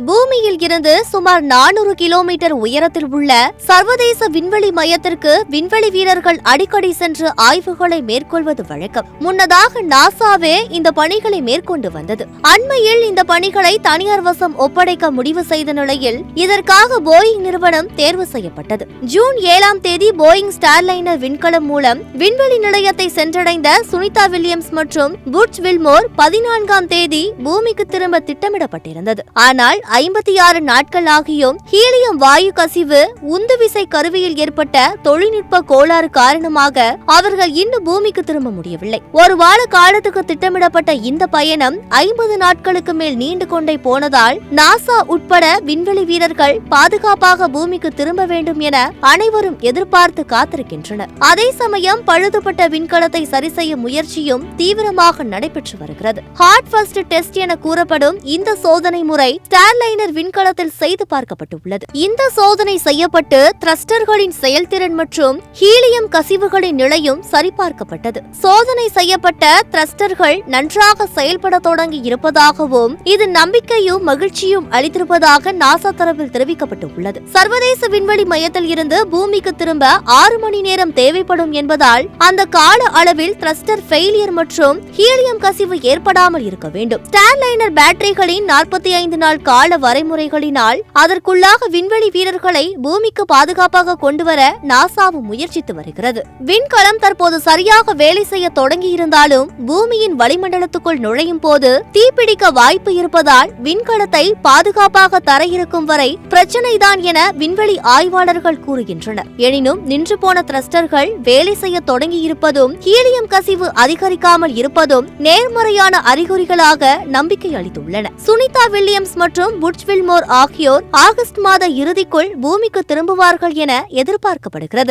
பூமியில் இருந்து சுமார் 400 கிலோமீட்டர் உயரத்தில் உள்ள சர்வதேச விண்வெளி மையத்திற்கு விண்வெளி வீரர்கள் அடிக்கடி சென்று ஆய்வுகளை மேற்கொள்வது வழக்கம். முன்னதாக நாசாவே இந்த பணிகளை மேற்கொண்டு வந்தது. அண்மையில் இந்த பணிகளை தனியார் வசம் ஒப்படைக்க முடிவு செய்த நிலையில் இதற்காக போயிங் நிறுவனம் தேர்வு செய்யப்பட்டது. ஜூன் 7ஆம் தேதி போயிங் ஸ்டார்லைனர் விண்கலம் மூலம் விண்வெளி நிலையத்தை சென்றடைந்த சுனிதா வில்லியம்ஸ் மற்றும் புட்ச் வில்மோர் 14ஆம் தேதி பூமிக்கு திரும்ப திட்டமிடப்பட்டிருந்தது. ஆனால் 56 நாட்கள் ஆகியும் ஹீலியம் வாயு கசிவு உந்துவிசை கருவியில் ஏற்பட்ட தொழில்நுட்ப கோளாறு காரணமாக அவர்கள் இன்னும் பூமிக்கு திரும்ப முடியவில்லை. ஒரு வார காலத்துக்கு திட்டமிடப்பட்ட இந்த பயணம் 50 நாட்களுக்கு மேல் நீண்டு கொண்டே போனதால் நாசா உட்பட விண்வெளி வீரர்கள் பாதுகாப்பாக பூமிக்கு திரும்ப வேண்டும் என அனைவரும் எதிர்பார்த்து காத்திருக்கின்றனர். அதே சமயம் பழுதுபட்ட விண்கலத்தை சரி செய்ய முயற்சியும் தீவிரமாக நடைபெற்று வருகிறது. ஹார்ட் ஃபர்ஸ்ட் டெஸ்ட் என கூறப்படும் இந்த சோதனை முறை ஸ்டார்லைனர் விண்கலத்தில் செய்து பார்க்கப்பட்டுள்ளது. இந்த சோதனை செய்யப்பட்டு த்ரஸ்டர்களின் செயல்திறன் மற்றும் ஹீலியம் கசிவுகளின் நிலையும் சரிபார்க்கப்பட்டது. சோதனை செய்யப்பட்ட த்ரஸ்டர்கள் நன்றாக செயல்பட தொடங்கி இருப்பதாகவும் இது நம்பிக்கையும் மகிழ்ச்சியும் அளித்திருப்பதாக நாசா தரப்பில் தெரிவிக்கப்பட்டுள்ளது. சர்வதேச விண்வெளி மையத்தில் இருந்து பூமிக்கு திரும்ப 6 மணி நேரம் தேவைப்படும் என்பதால் அந்த கால அளவில் த்ரஸ்டர் ஃபெயிலியர் மற்றும் ஹீலியம் கசிவு ஏற்படாமல் இருக்க வேண்டும். ஸ்டார்லைனர் பேட்டரிகளின் 45 நாள் கால வரைமுறைகளினால் அதற்குள்ளாக விண்வெளி வீரர்களை பூமிக்கு பாதுகாப்பாக கொண்டுவர நாசாவும் முயற்சித்து வருகிறது. விண்கலம் தற்போது சரியாக வேலை செய்ய தொடங்கி இருந்தாலும் பூமியின் வளிமண்டலத்துக்குள் நுழையும் போது தீப்பிடிக்க வாய்ப்பு இருப்பதால் விண்கலத்தை பாதுகாப்பாக தர இருக்கும் வரை பிரச்சனைதான் என விண்வெளி ஆய்வாளர்கள் கூறுகின்றனர். எனினும் நின்று போன த்ரஸ்டர்கள் வேலை செய்ய தொடங்கி இருப்பதும் ஹீலியம் கசிவு அதிகரிக்காமல் இருப்பதும் நேர்மறையான அறிகுறிகளாக நம்பிக்கை அளித்துள்ளன. சுனிதா வில்லியம்ஸ் மற்றும் புட்ச் வில்மோர் ஆகியோர் ஆகஸ்ட் மாத இறுதிக்குள் பூமிக்கு திரும்புவார்கள் என எதிர்பார்க்கப்படுகிறது.